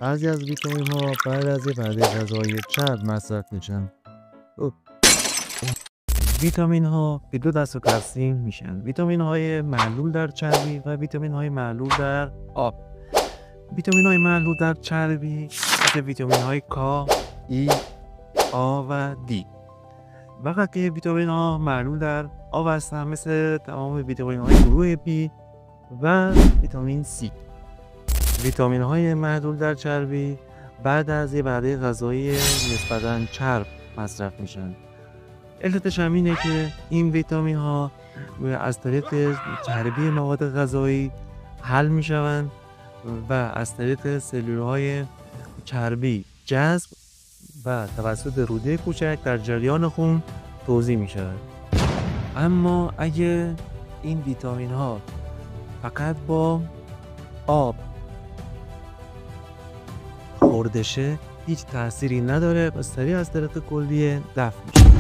بعضی از ویتامین ها بعد از یه وعده غذایی چرب مصرف میشن. خب، ویتامین ها به دو دسته تقسیم میشن: ویتامین های معلول در چربی و ویتامین های معلول در آب. ویتامین های معلول در چربی مثل ویتامین های کا، ای، آ و دی. وقتی که ویتامین ها معلول در آب هستن مثل تمام ویتامین های گروه بی و ویتامین سی. ویتامین های معلول در چربی بعد از یه وعده غذایی نسبتاً چرب مصرف میشن. علتش هم اینه که این ویتامین ها از طریق چربی مواد غذایی حل میشوند و از طریق سلولهای چربی جذب و توسط روده کوچک در جریان خون توزیع میشود. اما اگه این ویتامین ها فقط با آب خورده شه هیچ تأثیری نداره و سریع از طریق کلیه دفع میشه.